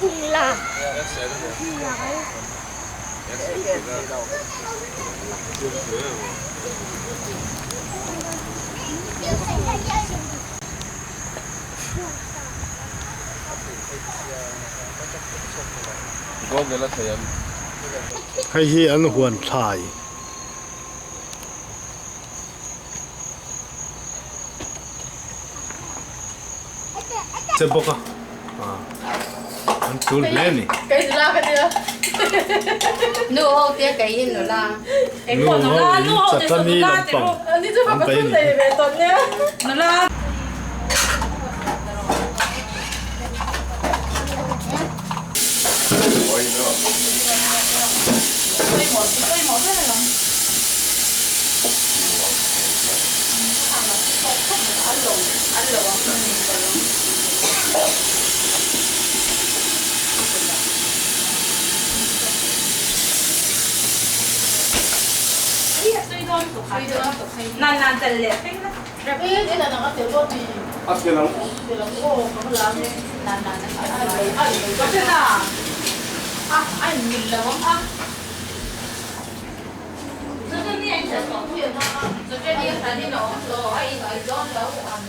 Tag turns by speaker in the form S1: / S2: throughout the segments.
S1: cùng là
S2: hay hi an huan thai se boka an tul le ni
S3: cái gì la cái gì
S4: nô hậu tia cái gì nữa là
S3: cái con nó la nó hậu thì nó la thì đi cho bà con này về tuần nhá nó la nan nan chân liệt cái đó
S1: Rạp ấy thế là nó có tiểu luôn thì
S2: at ke lang
S1: thì là cô nó làm nên
S4: nan nan
S3: có thế nào anh nhìn là không
S4: rồi cái này anh sẽ có quyền đó rồi cái này phải đi nấu rồi ai nói đó đó rồi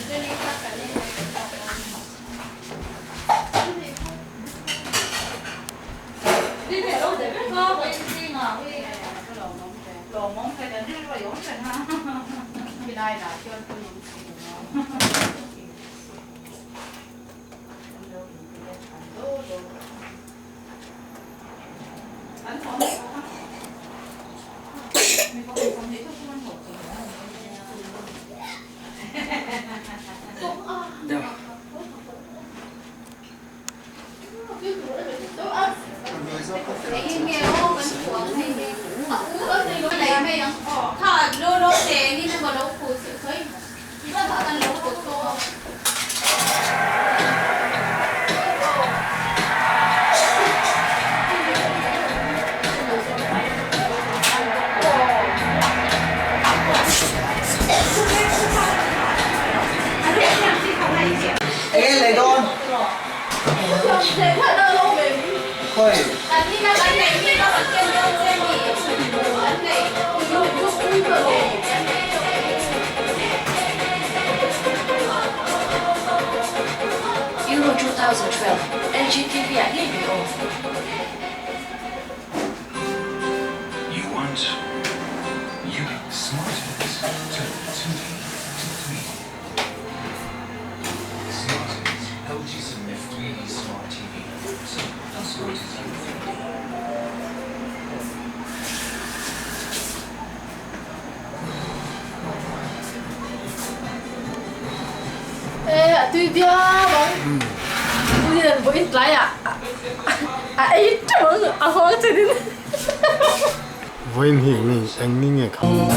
S4: cái này chắc cái này đi về đâu để biết có cái gì mà cái
S3: đồ món cái này nó giống cái ha
S4: cái này là cho tôi
S3: anh không mình không thấy thuốc ăn một
S4: cái nghèo vẫn cuốn hay gì cái này mấy đằng thà lô lô đèn đi nó mà lô phụ sự thấy nó thà tan lô phụ to
S5: Ê, lấy đôn.
S1: thế thật là lâu về
S5: Thôi.
S4: là đi ra cái này đi nó ở trên đâu trên gì cái này
S1: nó cũng được
S6: Euro 2012 LGTB at Libya.
S7: You want you smartest to 3 Smartest LG Submit 3D Smart TV. So how smart is you think?
S1: ê tuy bia bóng bây giờ với lại ấy trưởng hoa thì đi
S2: voin hi ni ang ni nge kham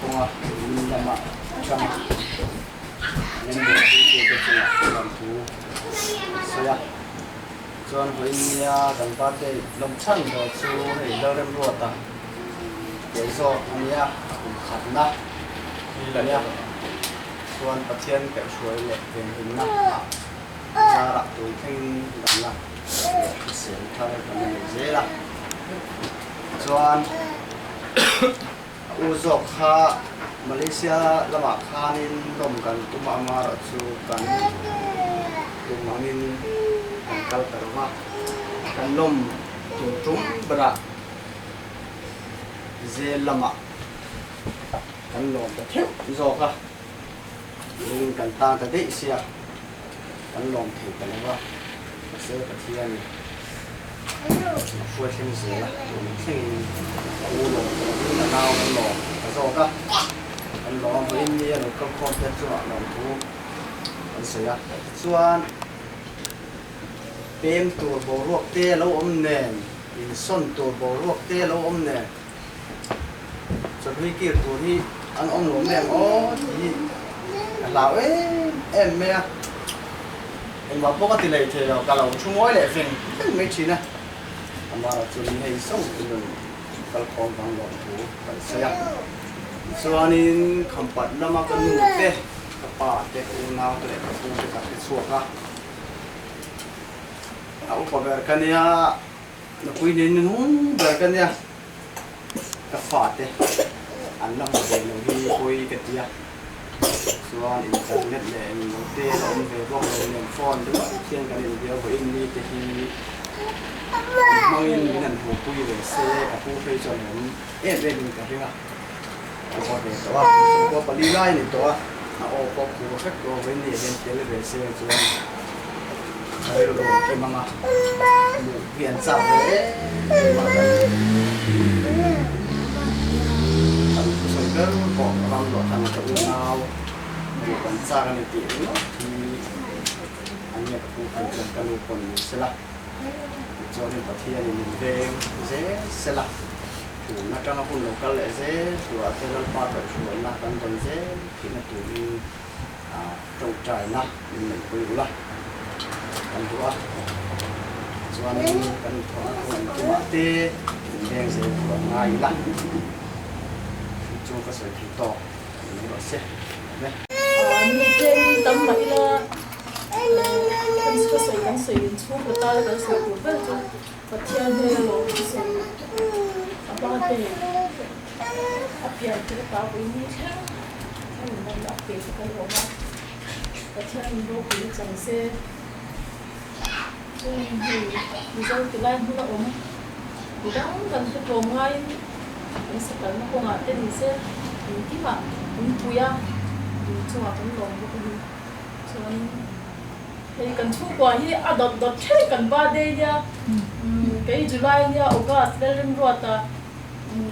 S5: Tunga lama chama nên được cái chuyện làm thú saya chuan với đằng ba đây lồng chân rồi chú này lâu đêm ruột à cái số anh ya khát na đi là ya chuan bát thiên kẹo suối lệ tiền hình na ra đặt túi thanh đằng na sẽ thay cái này dễ là chuan uzok kha Malaysia lama khanin dom kan tuma amar chu kan tumanin kal tarwa kan lom tum bra ze lama kan lom ta theu zo kha ning kan ta ta de sia kan lom thei kan wa se ta thian phơi thêm gì là thêm u lò là nào cái lò cái rau cả cái lò với nhiều là con cái chỗ làm thú cái gì à chuan pemตัวโบรวกเตะแล้วอมเนนอินส้นตัวโบรวกเตะแล้วอมเนนส่วนที่เกี่ยวตัวที่อันอมหลงแรงอ๋อที่เราเอ็มเมียเอ็มว่าปกติเลยเธอเราเราชุ่มอ้อยเลยฟินไม่ชินนะAmara curi hay song ilun kalpong bang lom tu kalsaya. Suanin kampat lama kanu te kapa te unau te kapu te kapi suaka. Aku pagar kania nakui ninun ber kania kafa te anlam te logi koi ketia. Suan internet le te lom ve blog le phone tu siang kali dia bo ini te hi mangin minan hu pui le se ka pu fei chon em ve ni ka hinga ko de to wa ko pali lai ni to a o ko ku ka ko ve ni den te le ve se chu ai ro ke manga mu pian sa ve ma ga an so ga ko ram lo thang ka u nao mu kan sa ga ni ti no ti an ya ka pu ka chon ka lu kon se la cho nên bác sĩ thì mình về dễ sẽ là chủ nó trong khu vực cái lệ dễ chủ ở trên ba cái chủ là căn còn dễ thì nó tụi mình trồng trại na mình quay là căn chủ á cho nên căn thọ mình cũng mất tê mình đang dễ của ngay là chung cái sự thịt to mình nói sẽ đấy
S1: mình trên tấm bẫy là kan suka sai kan sai in chu ko ta kan sai ko ba chu pathia de lo sai apa te apia te ta ko ni cha kan man la pe ko lo ma pathia ni lo ko ni chang se chu ni zo ti lai hu la om ku dang kan se ko ngai ni se kan ko nga te ni se ni ti ma ni pu ya ni chu ma kan lo ko ni chu thì cần thu quả hi đợt thế cần 3 day nha cái July nha August đến rồi ta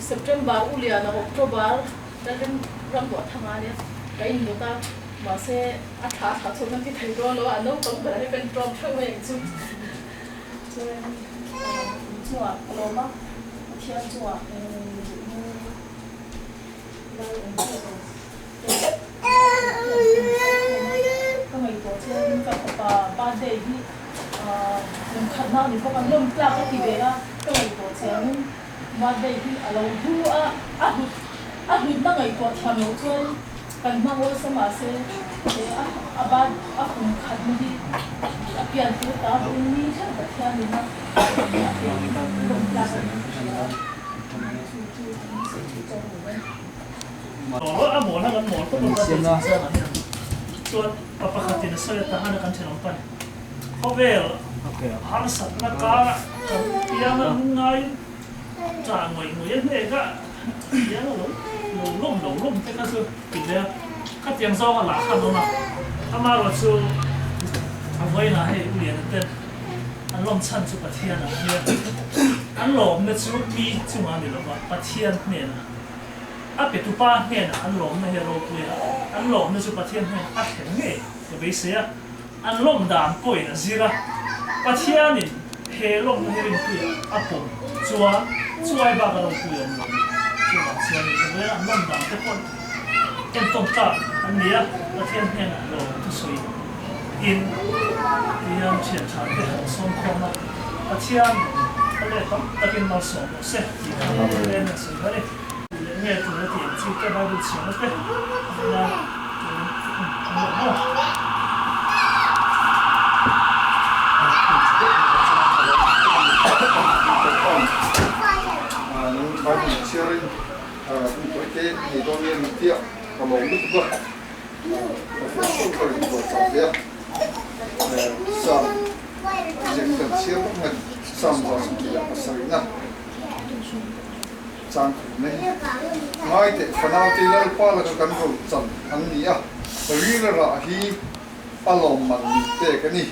S1: September ulia na October đến rằm bọt thằng anh cái gì ta mà sẽ thả số năm cái thầy đó nó anh nấu công cái cần trộm theo mình chứ chua lo mà thiên chua cái ngày của trên các ba day đi mình khẩn nào thì không ăn lông ra cái gì vậy á cái ngày của trên ba day đi ở lâu thu hụt ta ngày của thằng nó chơi cần mang vô xem mà sẽ ba cùng khẩn đi tiền thứ ta cũng đi chắc là theo mình mà lông ra
S8: mổ nó gần mổ có một cái gìตัวปกตินะสวยแต่หันกันเฉลิมปันเขาเวลหันสัตว์นักการยังง่ายจ่าหน่วยเนี่ยก็ยังหลงแต่ก็คือปิดเลยก็เตียงซ้อกันหลายคันแล้วนะถ้ามาเราสู้ทำไว้นะให้เรียนเต้นอันล้มชั้นสุปเทียนนะเนี่ยอันหลงเนี่ยสู้มีจุ่มอันนี้หรอวะปเทียนเนี่ยนะเป็ดตุป้าเนี่ยนะอันหลงเนี่ยเราคุยอันหลงเนี่ยสุปเทียนเนี่ยเห็นเนี่ยจะไปเสียอันหลงด่านกุยนะสิละปเทียนนี่เฮหลงเนี่ยเรื่องคุยผมช่วยบ้าก็เราคุยอันหลงช่วยนี่จะไปอันหลงด่านทุกคน ken tom ta an nia la thian hen lo tu sui in yang chen cha te som khona a thian ale tam takin mal so se ti ka le na se bare nge tu le ti chi ke ba du chi na te na
S9: Bagi sharing untuk itu ni doni yang tiap kalau itu juga untuk itu saja sam jengkel siapa dengan sam sama tidak pasarina sam ni mai te fanau te lal pala kan ro sam ania rira rahi alom man te kani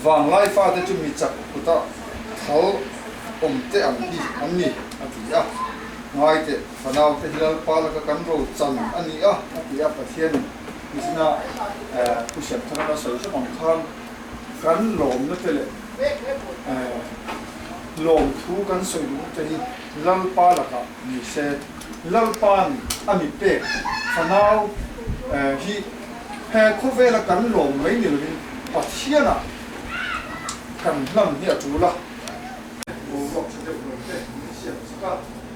S9: vang lai fa te chu mi chak uta thal te an ni atia ngai te fanau te hilal pala ka kan ro chan ani atia pathian isna kushan thana so so mong khan kan lom na tele lom thu kan so du te hi lal pala ka ni se lal pan ami pe fanau hi he khovela kan lom mai ni lo pathiana kan lam hi atula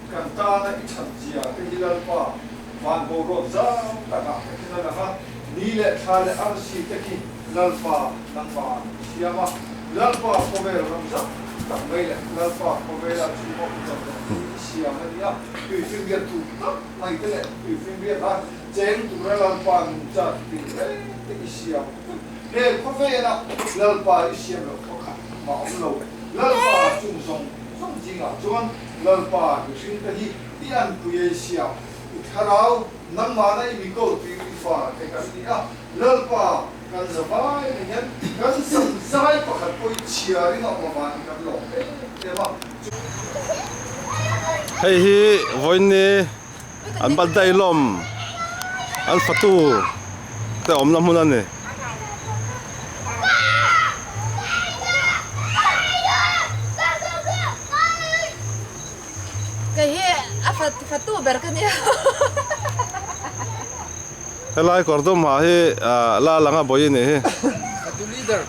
S9: Kantana ichanja tehilpa van boroza taka kinalaha nile khale arsi teki lalpa nangba siama lalpa kover ramza tamele lalpa kovera chumo siama dia finger tu mai tele finger ha chen tu lalpa nja te siama le kovera lalpa siama kokha ma omlo lalpa chungsong jinga chuan lalpa hring ka hi tian puye sia tharau nangmana imi ko ti fa te kan ni lalpa kan zabai ngen kan samsai pakhat poi chiari na mawan kan lo te ba
S2: hei hi voine an badai lom an fatu te omna munane
S3: kayak fatu berkan ya
S2: helai kordom ha he la langa boyine he
S9: fatu leader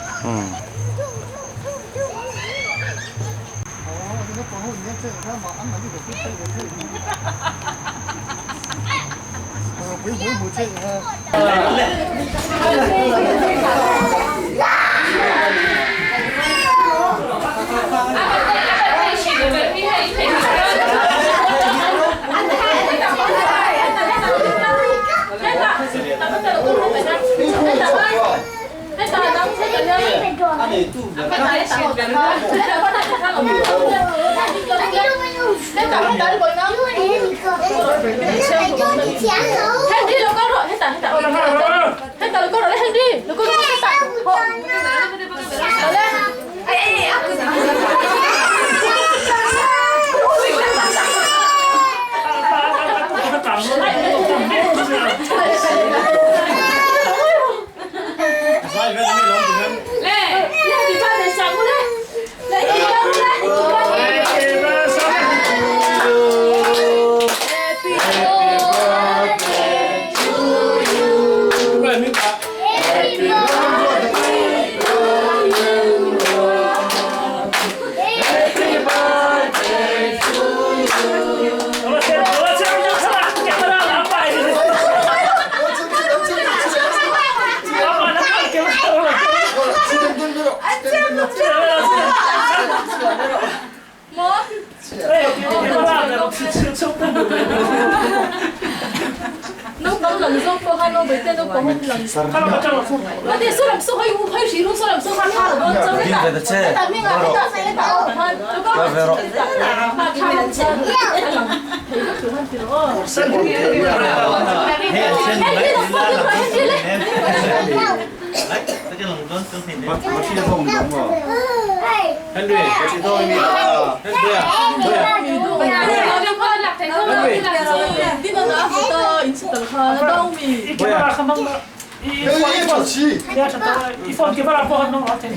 S8: iPhone ke bara pohon nong ate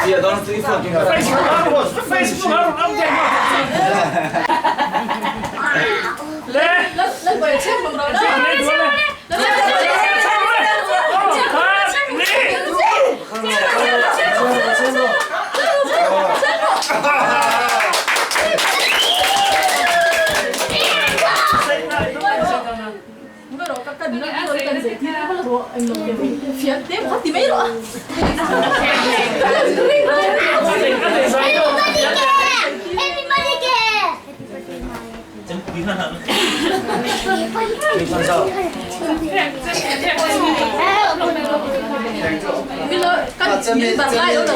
S9: Iya, don't see for
S8: Facebook
S1: Lên về xếp bằng rồi đó. Bây giờ các cần nó cần giải thích nó là bộ anh lục cái phía tiếp phát thì mấy rồi. Bây giờ các những bạn lại đó là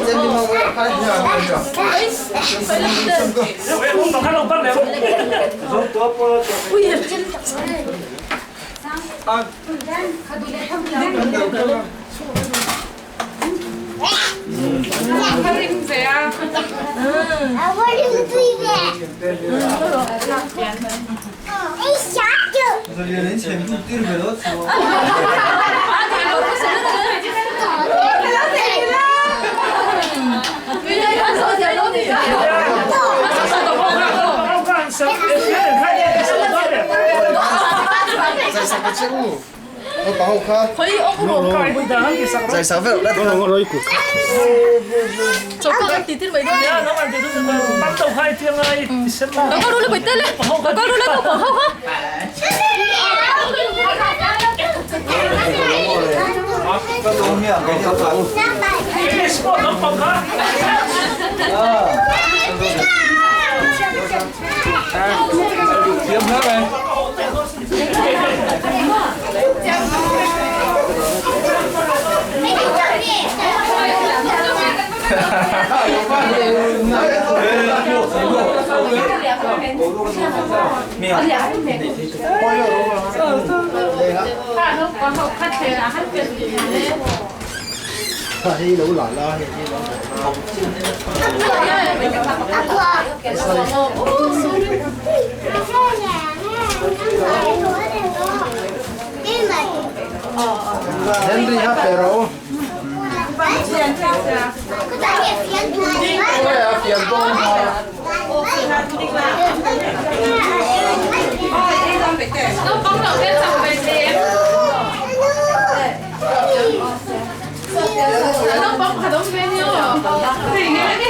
S1: 거의 어그로
S5: Giải sáu vẹo đất
S2: nó nói của
S1: 저 거가 뒤틀 mấy đứa
S8: 야, 너만 대도 bắt đầu hai tiếng ai xem
S1: nó có đôi bảy tên lên nó có đôi lên của không không
S5: Các ông nhỉ, cái thằng thằng
S8: cái sport nó không có
S5: Tiêm hết này.
S3: Đi đủ loại lo thì đi Henry ha pero
S4: Nó bóng đầu bên trong bên đêm. Nó bóng cả đống bên nhau. Thì nghe đi.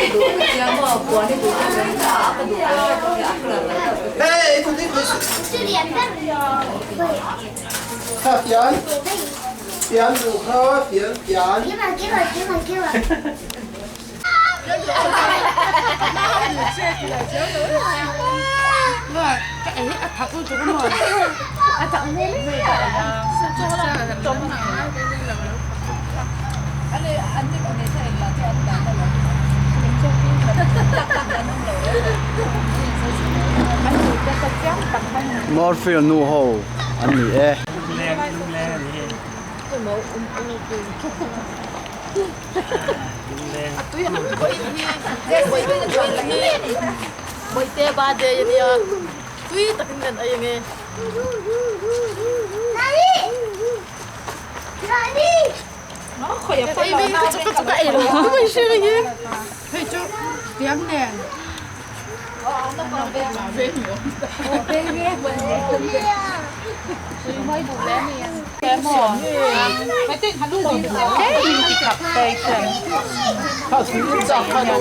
S3: Hey, itu Ha Pian. Pian đủ khó, Pian Pian.
S2: Morphine nu ho anh nhỉ e
S1: Boy te ba de ya tui takin den ay nge nó khỏe phải đi cái cái rồi không phải suy nghĩ phải cho tiếng nè nó còn về nhiều về nghe mới buồn lẽ nè em mò phải tin hắn luôn cái gì thì cặp tay chân
S3: Ha, thứ nhất chặt ha đâu